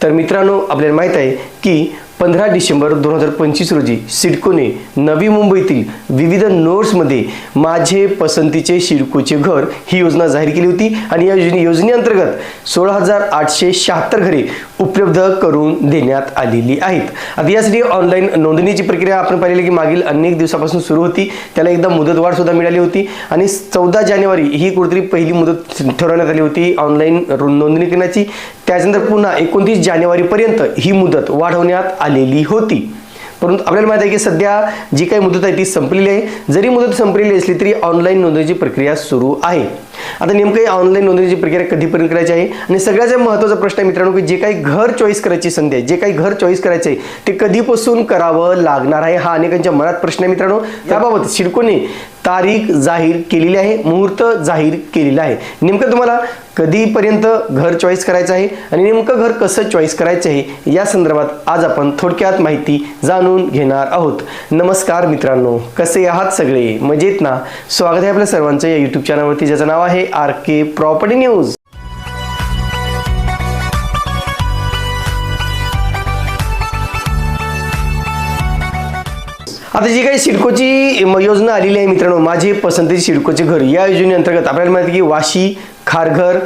तर मित्रांनो, आपल्याला माहित आहे की 15 डिसेंबर 2025 रोजी सिडकोने नवी मुंबईतील विविध नोड्समध्ये माझे पसंतीचे सिडकोचे घर ही योजना जाहीर केली होती आणि या योजनेअंतर्गत 16,876 घरे उपलब्ध करून देण्यात आलेली आहेत। आता यासाठी ऑनलाईन नोंदणीची प्रक्रिया आपण पाहिली की मागील अनेक दिवसापासून सुरू होती, त्याला एकदा मुदतवाढ सुद्धा मिळाली होती आणि 14 जानेवारी ही कुठेतरी पहिली मुदत ठरवण्यात आली होती ऑनलाईन नोंदणी करण्याची। त्यानंतर पुन्हा 29 जानेवारीपर्यंत ही मुदत वाढवण्यात आलेली होती, परंतु आपल्याला माहिती आहे की सध्या जी काही मुदत आहे ती संपलेली आहे। जरी मुदत संपलेली असली तरी ऑनलाईन नोंदणीची प्रक्रिया सुरू आहे। आता नेमकं ऑनलाईन नोंदणीची प्रक्रिया कधीपर्यंत करायची आहे आणि सगळ्यात महत्त्वाचा प्रश्न आहे मित्रांनो की जे काही घर चॉईस करायची संधी आहे, जे काही घर चॉईस करायचे आहे ते कधीपासून करावं लागणार आहे, हा अनेकांच्या मनात प्रश्न आहे मित्रांनो। त्याबाबत सिडकोने तारीख जाहीर केलेली आहे, मुहूर्त जाहीर केलेला आहे। नेमकं तुम्हाला कधीपर्यंत घर चॉईस करायचं आहे आणि नेमकं घर कसं चॉईस करायचं आहे या संदर्भात आज आपण थोडक्यात माहिती जाणून घेणार आहोत। नमस्कार मित्रांनो, कसे आहात सगळे? मजेत ना? स्वागत आहे आपल्या सर्वांचं या यूट्यूब चॅनलवरती, ज्याचं नाव आहे आरके प्रॉपर्टी न्यूज। आता जी काही सिडकोची योजना आलेली आहे मित्रांनो, माझे पसंतीचे सिडकोचे घर या योजनेअंतर्गत आपल्याला माहिती की वाशी, खारघर,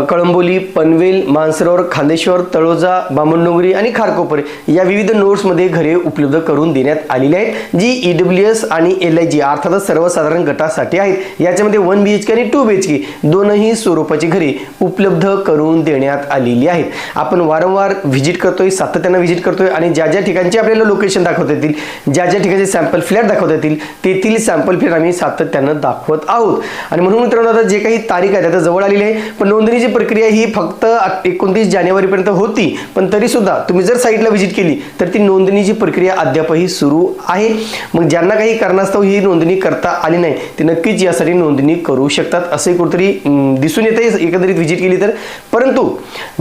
कळंबोली, पनवेल, मानसरोवर, खांदेश्वर, तळोजा, बामणडोंगरी आणि खारकोपर या विविध नोड्समध्ये घरे उपलब्ध करून देण्यात आलेली आहेत, जी EWS आणि LIG अर्थातच सर्वसाधारण गटासाठी आहेत। याच्यामध्ये 1 BHK आणि 2 BHK दोनही स्वरूपाची घरे उपलब्ध करून देण्यात आलेली आहेत। आपण वारंवार व्हिजिट करतोय, सातत्याने व्हिजिट करतोय आणि ज्या ज्या ठिकाणचे आपल्याला लोकेशन दाखवता येतील, ज्या ज्या ठिकाणचे सॅम्पल फ्लॅट दाखवता येतील तेथील सॅम्पल फ्लॅट आम्ही सातत्याने दाखवत आहोत। आणि म्हणून मित्रांनो, आता जे काही तारीख आहे त्या जवळ पण नोंदणीची प्रक्रिया ही फक्त 29 जानेवारीपर्यंत होती, पण तरी सुद्धा तुम्ही जर साईटला व्हिजिट केली तर ती नोंदणीची प्रक्रिया अद्यापही सुरू आहे। मग ज्यांना काही कारणास्तव ही नोंदणी करता आली नाही ते नक्कीच यासाठी नोंदणी करू शकतात, असे कुठेतरी दिसून येते एकंदरीत व्हिजिट केली तर। परंतु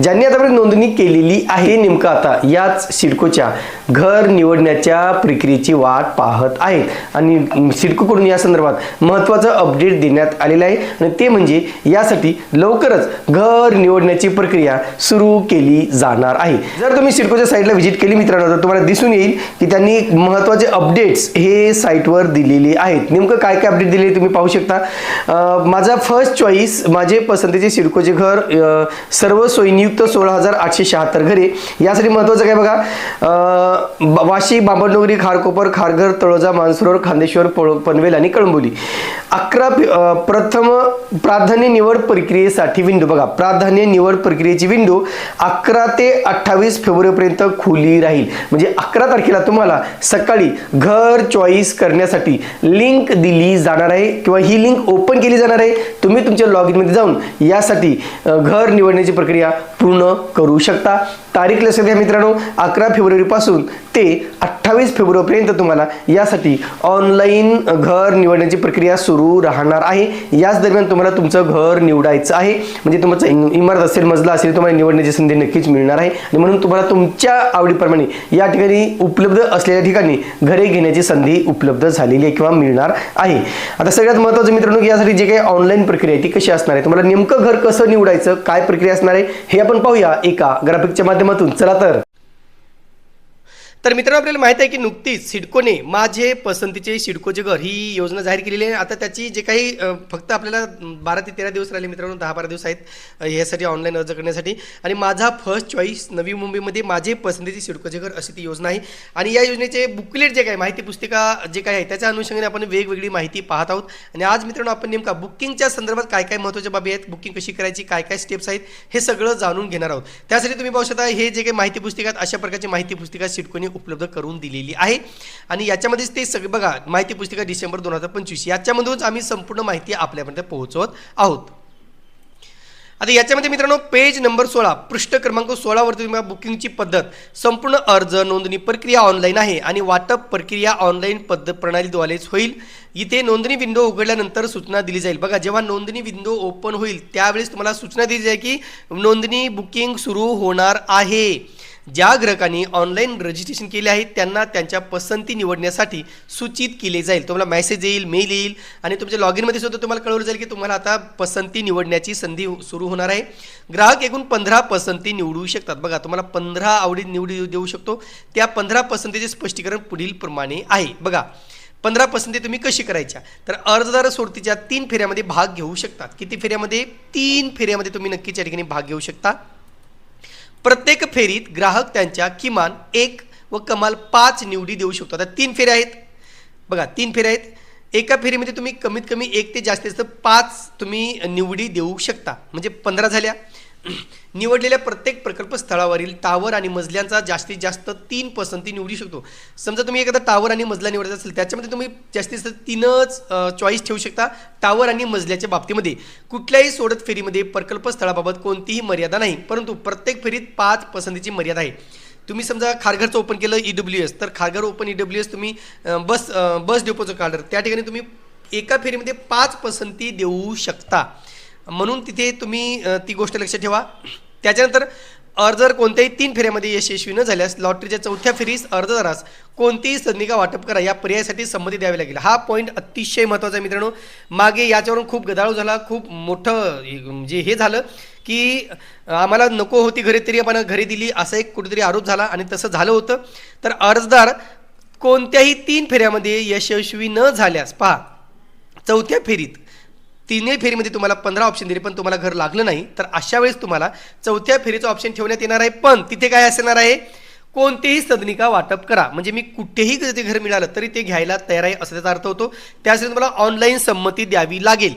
ज्यांनी आतापर्यंत नोंदणी केलेली आहे नेमकं आता याच सिडकोच्या घर निवडण्याच्या प्रक्रियेची वाट पाहत आहेत आणि सिडकोकडून या संदर्भात महत्त्वाचं अपडेट देण्यात आलेलं आहे आणि ते म्हणजे यासाठी लवकरच घर निवडण्याची प्रक्रिया सुरू केली जाणार आहे। जर तुम्ही सिडकोच्या साईटला व्हिजिट केली मित्रांनो तर तुम्हाला दिसून येईल की त्यांनी महत्त्वाचे अपडेट्स हे साईटवर दिलेले आहेत। नेमकं काय काय अपडेट दिले तुम्ही पाहू शकता। माझा फर्स्ट चॉईस माझे पसंतीचे सिडकोचे घर, सर्व सोयीनियुक्त 16,876 घरे। यासाठी महत्त्वाचं काय बघा, वाशी, बामणडोंगरी, खारकोपर, खारघर, तळोजा, मानसरोवर, खांदेश्वर, पनवेल आणि कळंबोली 11 प्रथम प्राधान्य निवड प्रक्रियेसाठी विंडो बघा, प्राधान्य निवड प्रक्रियेची विंडो 11 ते 28 फेब्रुवारीपर्यंत खुली राहील। म्हणजे 11 तारखेला तुम्हाला सकाळी घर चॉईस करण्यासाठी लिंक दिली जाणार आहे किंवा ही लिंक ओपन केली जाणार आहे। तुम्ही तुमच्या लॉग इन मध्ये जाऊन यासाठी घर निवडण्याची प्रक्रिया पूर्ण करू शकता। तारीख लक्षात घ्या मित्रांनो, 11 फेब्रुवारी पासून ते 28 फेब्रुवारीपर्यंत तुम्हाला यासाठी ऑनलाईन घर निवडण्याची प्रक्रिया सुरू राहणार आहे। याच दरम्यान तुम्हाला तुमचं घर निवडायचं आहे, म्हणजे तुमचं इमारत असेल, मजला असेल, तुम्हाला निवडण्याची संधी नक्कीच मिळणार आहे आणि म्हणून तुम्हाला तुमच्या आवडीप्रमाणे या ठिकाणी उपलब्ध असलेल्या ठिकाणी घरे घेण्याची संधी उपलब्ध झालेली आहे किंवा मिळणार आहे। आता सगळ्यात महत्त्वाचं मित्रांनो की यासाठी जे काही ऑनलाईन प्रक्रिया आहे ती कशी असणार आहे, तुम्हाला नेमकं घर कसं निवडायचं, काय प्रक्रिया असणार आहे हे आपण पाहूया एका ग्राफिकच्या माध्यमातून। चला तर मित्रांनो, आपल्याला माहिती आहे की नुकतीच सिडकोने माझे पसंतीचे सिडकोचे घर ही योजना जाहीर केलेली आहे। आता त्याची जे काही फक्त आपल्याला 12 ते 13 दिवस राहिले मित्रांनो, 10-12 दिवस आहेत यासाठी ऑनलाईन अर्ज करण्यासाठी। आणि माझा फर्स्ट चॉईस नवी मुंबईमध्ये माझे पसंतीचे सिडकोचे घर अशी ती योजना आहे आणि या योजनेचे बुकलेट जे काही माहिती पुस्तिका जे काही आहे त्याच्या अनुषंगाने आपण वेगवेगळी माहिती पाहत आहोत। आणि आज मित्रांनो आपण नेमका बुकिंगच्या संदर्भात काय काय महत्त्वाच्या बाबी आहेत, बुकिंग कशी करायची, काय काय स्टेप्स आहेत हे सगळं जाणून घेणार आहोत। त्यासाठी तुम्ही पाहू शकता हे जे काही माहिती पुस्तिका अशा प्रकारची माहिती पुस्तिका सिडकोने उपलब्ध करून दिलेली आहे आणि याच्यामध्येच ते सगळे बघा, माहिती पुस्तिका डिसेंबर 2025 याच्यामधूनच आम्ही संपूर्ण माहिती आपल्यापर्यंत पोहोचवत आहोत। आता याच्यामध्ये मित्रांनो पेज नंबर 16 पृष्ठ क्रमांक 16 वरती तुम्हाला बुकिंगची पद्धत, संपूर्ण अर्ज नोंदणी प्रक्रिया ऑनलाईन आहे आणि वाटप प्रक्रिया ऑनलाईन पद्धत प्रणालीद्वारेच होईल। इथे नोंदणी विंडो उघडल्यानंतर सूचना दिली जाईल बघा, जेव्हा नोंदणी विंडो ओपन होईल त्यावेळेस तुम्हाला सूचना दिली जाईल की नोंदणी बुकिंग सुरू होणार आहे। ज्या ग्राहकांनी ऑनलाईन रजिस्ट्रेशन केले आहे त्यांना त्यांच्या पसंती निवडण्यासाठी सूचित केले जाईल. तुम्हाला मेसेज येईल, मेल येईल आणि तुमच्या लॉग इनमध्ये सुद्धा तुम्हाला कळवलं जाईल की तुम्हाला आता पसंती निवडण्याची संधी सुरू होणार आहे. ग्राहक एकूण 15 पसंती निवडू शकतात. बघा, तुम्हाला 15 आवडी निवडी देऊ शकतो. त्या 15 पसंतीचे स्पष्टीकरण पुढील प्रमाणे आहे. बघा, 15 पसंती तुम्ही कशी करायच्या, तर अर्जदार सोडतीच्या 3 फेऱ्यामध्ये भाग घेऊ शकतात. किती फेऱ्यामध्ये? 3 फेऱ्यामध्ये तुम्ही नक्कीच या ठिकाणी भाग घेऊ शकता. प्रत्येक फेरीत ग्राहक त्यांच्या किमान 1 व कमाल 5 निवडी देऊ शकतो. आता 3 फेऱ्या आहेत. बघा, 3 फेऱ्या आहेत. एका फेरीमध्ये तुम्ही कमीत कमी 1 ते जास्तीत जास्त 5 तुम्ही निवडी देऊ शकता. म्हणजे 15 झाल्या. निवडलेल्या प्रत्येक प्रकल्प स्थळावरील टावर आणि मजल्यांचा जास्तीत जास्त 3 पसंती निवडू शकतो. समजा तुम्ही एखादा टावर आणि मजला निवडायचा असेल, त्याच्यामध्ये तुम्ही जास्तीत जास्त 3च चॉईस ठेवू शकता टावर आणि मजल्याच्या बाबतीमध्ये. कुठल्याही सोडत फेरीमध्ये प्रकल्प स्थळाबाबत कोणतीही मर्यादा नाही, परंतु प्रत्येक फेरीत 5 पसंतीची मर्यादा आहे. तुम्ही समजा खारघरचं ओपन केलं EWS, तर खारघर ओपन EWS तुम्ही बस डेपोचं काढलं, त्या ठिकाणी तुम्ही एका फेरीमध्ये 5 पसंती देऊ शकता. म्हणून तिथे तुम्ही ती गोष्ट लक्षात ठेवा. त्याच्यानंतर अर्जदार कोणत्याही 3 फेऱ्यामध्ये यशस्वी न झाल्यास लॉटरीच्या 4थ्या फेरीस अर्जदारास कोणतीही संधिका वाटप करा या पर्यायासाठी संमती द्यावी लागेल. हा पॉईंट अतिशय महत्त्वाचा आहे मित्रांनो. मागे याच्यावरून खूप गदारोळ झाला, खूप मोठं म्हणजे हे झालं की आम्हाला नको होती घरे तरी आपण घरी दिली, असा एक कुठेतरी आरोप झाला आणि तसं झालं होतं. तर अर्जदार कोणत्याही 3 फेऱ्यामध्ये यशस्वी न झाल्यास पहा, 4थ्या फेरीत 3ही फेरीमध्ये तुम्हाला 15 ऑप्शन दिले पण तुम्हाला घर लागलं नाही, तर अशा वेळेस तुम्हाला 4थ्या फेरीचं ऑप्शन ठेवण्यात येणार आहे. पण तिथे काय असणार आहे? कोणतेही सदनिका वाटप करा. म्हणजे मी कुठेही ते घर मिळालं तरी ते घ्यायला तयार आहे असं त्याचा अर्थ होतो. त्यासाठी तुम्हाला ऑनलाईन संमती द्यावी लागेल.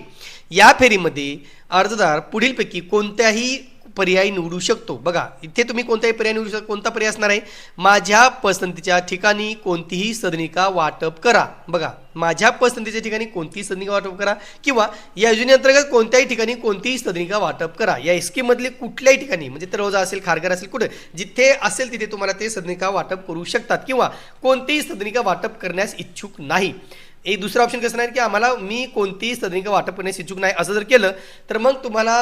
या फेरीमध्ये अर्जदार पुढीलपैकी कोणत्याही पर्याय निवडू शकतो. बघा, इथे तुम्ही कोणताही पर्याय निवडू शकता. कोणता पर्याय असणार आहे? माझ्या पसंतीच्या ठिकाणी कोणतीही सदनिका वाटप करा. बघा, माझ्या पसंतीच्या ठिकाणी कोणतीही सदनिका वाटप करा किंवा या योजनेअंतर्गत कोणत्याही ठिकाणी कोणतीही सदनिका वाटप करा. या स्कीममधले कुठल्याही ठिकाणी, म्हणजे तळोजा असेल, खारघर असेल, कुठे जिथे असेल तिथे तुम्हाला ते सदनिका वाटप करू शकतात किंवा कोणतीही सदनिका वाटप करण्यास इच्छुक नाही. एक दुसरा ऑप्शन कसं नाही की मी कोणतीही सदनिका वाटप करण्यास इच्छुक नाही असं जर केलं तर मग तुम्हाला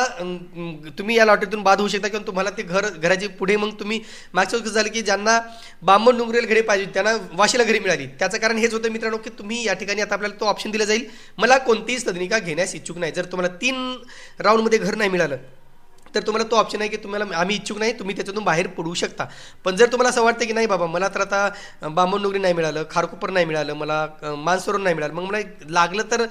तुम्ही या लॉटरीतून बाद होऊ शकता किंवा तुम्हाला ते घराची पुढे मग तुम्ही मागच्या कसं झालं की ज्यांना बामण डोंगरेल घरे पाहिजे त्यांना वाशीला घरी मिळाली. त्याचं कारण हेच होतं मित्रांनो की तुम्ही या ठिकाणी आता आपल्याला तो ऑप्शन दिला जाईल, मला कोणतीही सदनिका घेण्यास इच्छुक नाही. जर तुम्हाला 3 राऊंडमध्ये घर नाही मिळालं तर तुम्हाला तो ऑप्शन आहे की तुम्हाला आम्ही इच्छुक नाही, तुम्ही त्याच्यातून बाहेर पडू शकता. पण जर तुम्हाला असं वाटतं की नाही बाबा मला तर आता बामण डोंगरी नाही मिळालं, खारकोपर नाही मिळालं, मला मानसरोवर नाही मिळालं, मग मला लागलं तर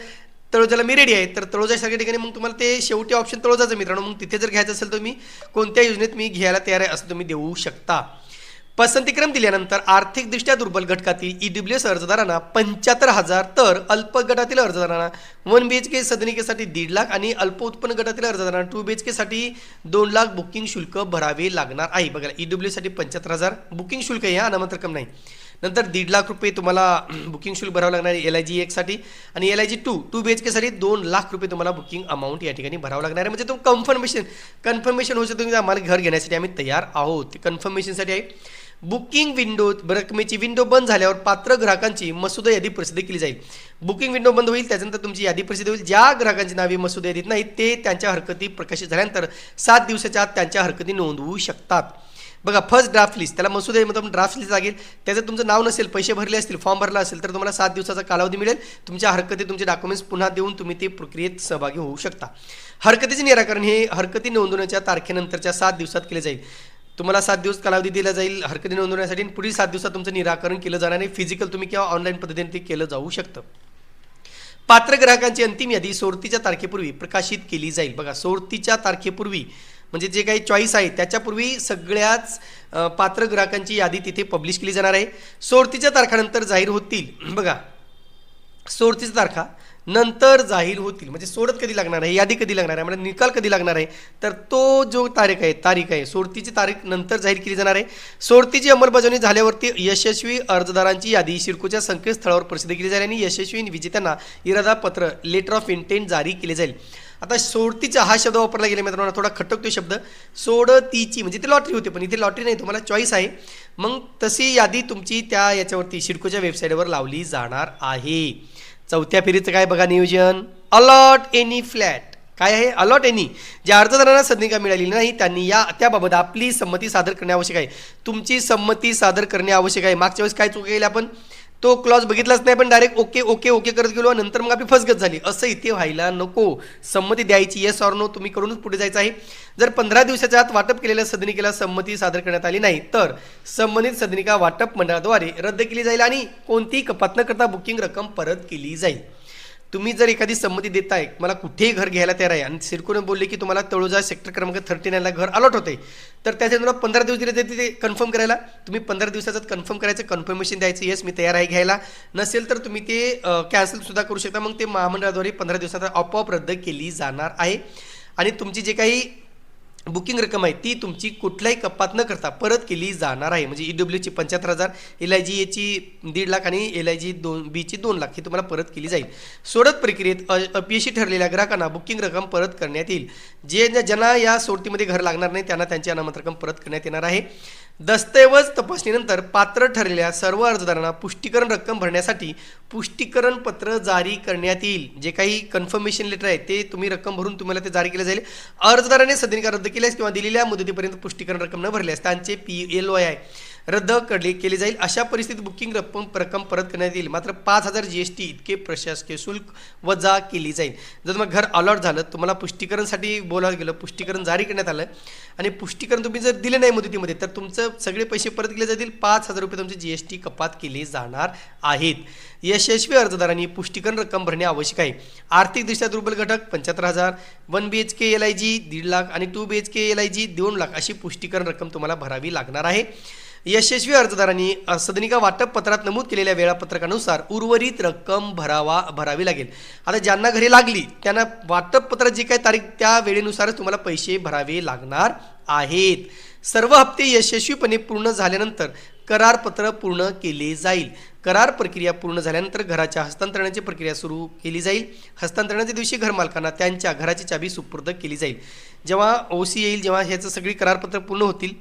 तळोजाला मी रेडी आहे, तर तळोजासारख्या ठिकाणी मग तुम्हाला ते शेवटी ऑप्शन तळोजाचं मित्रांनो. मग तिथे जर घ्यायचं असेल तर मी कोणत्या योजनेत मी घ्यायला तयार आहे असं तुम्ही देऊ शकता. पसंतीक्रम दिल्यानंतर आर्थिकदृष्ट्या दुर्बल घटकातील EWS अर्जदारांना 75,000 तर अल्प गटातील अर्जदारांना 1 BHK सदनिकेसाठी 1.5 लाख आणि अल्प उत्पन्न गटातील अर्जदारांना 2 BHK साठी 2 लाख बुकिंग शुल्क भरावे लागणार आहे. बघा, EWS साठी 75,000 बुकिंग शुल्क आहे, अनामत रक्कम नाही. नंतर 1.5 लाख रुपये तुम्हाला बुकिंग शुल्क भरावं लागणार आहे LIG 1 साठी आणि LIG 2 BHK साठी 2 लाख रुपये तुम्हाला बुकिंग अमाऊंट या ठिकाणी भरावं लागणार आहे. म्हणजे तो कन्फर्मेशन होऊ शकतो की आम्हाला घर घेण्यासाठी आम्ही तयार आहोत, ते कन्फर्मेशनसाठी आहे. बुकिंग विंडो रकमेची विंडो बंद झाल्यावर पात्र ग्राहकांची मसुदा यादी प्रसिद्ध केली जाईल. बुकिंग विंडो बंद होईल, त्याच्यानंतर तुमची यादी प्रसिद्ध होईल. ज्या ग्राहकांची नावे मसुदा यादीत नाहीत ते त्यांच्या हरकती प्रकाशित झाल्यानंतर 7 दिवसाच्या आत त्यांच्या हरकती नोंदवू शकतात. बघा, फर्स्ट ड्राफ्ट लिस्ट, त्याला मसुदा मतलब ड्राफ्ट लिस्ट लागेल, त्याचं तुमचं नाव नसेल, पैसे भरले असतील, फॉर्म भरला असेल तर तुम्हाला 7 दिवसाचा कालावधी मिळेल. तुमच्या हरकती तुमचे डॉक्युमेंट्स पुन्हा देऊन तुम्ही ते प्रक्रियेत सहभागी होऊ शकता. हरकतीचे निराकरण हे हरकती नोंदवण्याच्या तारखेनंतरच्या 7 दिवसात केले जाईल. तुम्हाला 7 दिवस कालावधी दिला जाईल हरकती नोंदवण्यासाठी आणि पुढील 7 दिवसात तुमचं निराकरण केलं जाणार आहे. फिजिकल तुम्ही किंवा ऑनलाईन पद्धतीने ते केलं जाऊ शकतं. पात्र ग्राहकांची अंतिम यादी सोडतीच्या तारखेपूर्वी प्रकाशित केली जाईल. बघा, सोडतीच्या तारखेपूर्वी म्हणजे जे काही चॉईस आहे त्याच्यापूर्वी सगळ्याच पात्र ग्राहकांची यादी तिथे पब्लिश केली जाणार आहे. सोडतीच्या तारखानंतर जाहीर होतील. बघा, सोडतीच्या तारखा नंतर जाहीर होतील म्हणजे सोडत कधी लागणार आहे, यादी कधी लागणार आहे, म्हणजे निकाल कधी लागणार आहे, तर तो जो तारीख आहे सोडतीची तारीख नंतर जाहीर केली जाणार आहे. सोडतीची अंमलबजावणी झाल्यावरती यशस्वी अर्जदारांची यादी सिडकोच्या संकेतस्थळावर प्रसिद्ध केली जाईल आणि यशस्वी विजेत्यांना इरादा पत्र लेटर ऑफ इंटेंट जारी केले जाईल. आता सोडतीचा हा शब्द वापरला गेला मित्रांनो, थोडा खटकतो शब्द. सोडतीची म्हणजे ते लॉटरी होते पण इथे लॉटरी नाही, तुम्हाला चॉईस आहे. मग तशी यादी तुमची त्या याच्यावरती सिडकोच्या वेबसाईटवर लावली जाणार आहे. 4थ्या फेरीचं काय बघा नियोजन. अलॉट एनी फ्लॅट, काय आहे, अलॉट एनी. ज्या अर्जदारांना सदनिका मिळाली नाही त्यांनी त्याबाबत आपली संमती सादर करणे आवश्यक आहे. तुमची संमती सादर करणे आवश्यक आहे. मागच्या वेळेस काय चूक केली आपण, तो क्लॉज बघितलाच नाही, पण डायरेक्ट ओके ओके ओके करत गेलो, नंतर मग आपली फसगत झाली. असं इथे व्हायला नको. संमती द्यायची, येस ऑर नो तुम्ही करूनच पुढे जायचं आहे. जर 15 दिवसाच्या आत वाटप केलेल्या सदनिकेला संमती सादर करण्यात आली नाही तर संबंधित सदनिका वाटप मंडळाद्वारे रद्द केली जाईल आणि कोणतीही कपात न करता बुकिंग रक्कम परत केली जाईल. तुम्ही जर एखादी संमती देताय, मला कुठेही घर घ्यायला तयार आहे आणि सिडकोने बोलले की तुम्हाला तळोजा सेक्टर क्रमांक 39ला घर अलॉट होते, तर त्याचे तुम्हाला 15 दिवस दिले ते कन्फर्म करायला. तुम्ही 15 दिवसाचं कन्फर्म करायचं, कन्फर्मेशन द्यायचं, येस मी तयार आहे घ्यायला. नसेल तर तुम्ही ते कॅन्सल सुद्धा करू शकता. मग ते महामंडळाद्वारे 15 दिवसात आपोआप रद्द केली जाणार आहे आणि तुमची जे काही बुकिंग रक्कम आहे ती तुमची कुठल्याही कपात न करता परत केली जाणार आहे. म्हणजे EWची 75,000, LIG ची 1.5 लाख आणि LIG बीची 2 लाख ही तुम्हाला परत केली जाईल. सोडत प्रक्रियेत अपयशी ठरलेल्या ग्राहकांना बुकिंग रक्कम परत करण्यात येईल. ज्यांना या सोडतीमध्ये घर लागणार नाही त्यांना त्यांची अनामत रक्कम परत करण्यात येणार आहे. दस्तऐवज तपासणीनंतर पात्र ठरलेल्या सर्व अर्जदारांना पुष्टीकरण रक्कम भरण्यासाठी पुष्टीकरण पत्र जारी करण्यात येईल. जे काही कन्फर्मेशन लेटर आहे ते तुम्ही रक्कम भरून तुम्हाला ते जारी केले जाईल. अर्जदाराने सदनिका रद्द केल्यास किंवा दिलेल्या मुदतीपर्यंत पुष्टीकरण रक्कम न भरल्यास त्यांचे PLOI रद्द केले जाईल. अशा परिस्थितीत बुकिंग रक्कम परत करण्यात येईल. मात्र 5,000 GST इतके प्रशासकीय शुल्क वजा केली जाईल. जर मग घर अलॉट झालं, तुम्हाला पुष्टीकरणसाठी बोलावलं गेलं, पुष्टीकरण जारी करण्यात आलं आणि पुष्टीकरण तुम्ही जर दिले नाही मुदतीमध्ये तर तुमचं सगळे पैसे परत केले जातील. 5,000 रुपये तुमचे GST कपात केले जाणार आहेत. यशस्वी अर्जदारांनी पुष्टीकरण रक्कम भरणे आवश्यक आहे. आर्थिकदृष्ट्या दुर्बल घटक 75,000, 1 BHK LIG 1.5 लाख आणि 2 BHK LIG 2 लाख अशी पुष्टीकरण रक्कम तुम्हाला भरावी लागणार आहे. यशस्वी अर्जदारांनी सदनिका वाटप पत्रात नमूद केलेल्या वेळापत्रकानुसार उर्वरित रक्कम भरावी लागेल. आता ज्यांना घरी लागली त्यांना वाटप पत्रात जी काही तारीख त्या वेळेनुसारच तुम्हाला पैसे भरावे लागणार आहेत. सर्व हप्ते यशस्वीपणे पूर्ण झाल्यानंतर करारपत्र पूर्ण केले जाईल. करार प्रक्रिया पूर्ण झाल्यानंतर घराच्या हस्तांतरणाची प्रक्रिया सुरू केली जाईल. हस्तांतरणाच्या दिवशी घरमालकांना त्यांच्या घराची चाबी सुपूर्द केली जाईल. जेव्हा OC येईल, जेव्हा ह्याचं सगळी करारपत्र पूर्ण होतील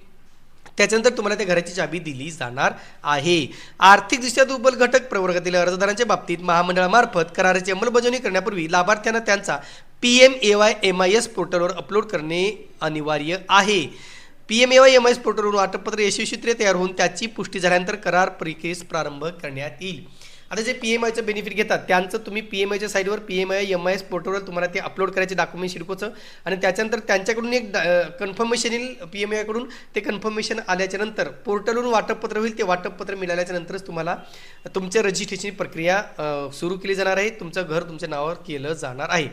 त्याच्यानंतर तुम्हाला त्या घराची चाबी दिली जाणार आहे. आर्थिकदृष्ट्या दुर्बल घटक प्रवर्गातील अर्जदारांच्या बाबतीत महामंडळामार्फत कराराची अंमलबजावणी करण्यापूर्वी लाभार्थ्यांना त्यांचा PMAY MIS पोर्टलवर अपलोड करणे अनिवार्य आहे. PMAY MIS पोर्टलवरून वाटपपत्र यशस्वीरित्या तयार होऊन त्याची पुष्टी झाल्यानंतर करार प्रक्रियेस प्रारंभ करण्यात येईल. आता जे PMIचं बेनिफिट घेतात त्यांचं तुम्ही PMIच्या साईडवर PMAY MIS पोर्टलवर तुम्हाला ते अपलोड करायचे डॉक्युमेंट सिडकोचं आणि त्याच्यानंतर त्यांच्याकडून एक कन्फर्मेशन येईल PMAY कडून. ते कन्फर्मेशन आल्याच्या नंतर पोर्टलवरून वाटपपत्र होईल. ते वाटपपत्र मिळाल्याच्या नंतरच तुम्हाला तुमच्या रजिस्ट्रेशनची प्रक्रिया सुरू केली जाणार आहे. तुमचं घर तुमच्या नावावर केलं जाणार आहे.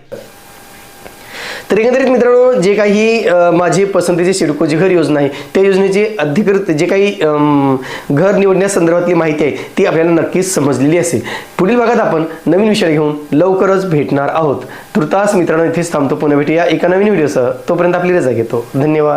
तर एकंदरीत मित्रांनो, जे काही माझी पसंतीची सिडकोची घर योजना आहे त्या योजनेची अधिकृत जे काही घर निवडण्यासंदर्भातली माहिती आहे ती आपल्याला नक्कीच समजलेली असेल. पुढील भागात आपण नवीन विषय घेऊन लवकरच भेटणार आहोत. तुर्तास मित्रांनो इथेच थांबतो. पुन्हा भेटूया एका नवीन व्हिडिओसह. तोपर्यंत आपली रजा घेतो. धन्यवाद.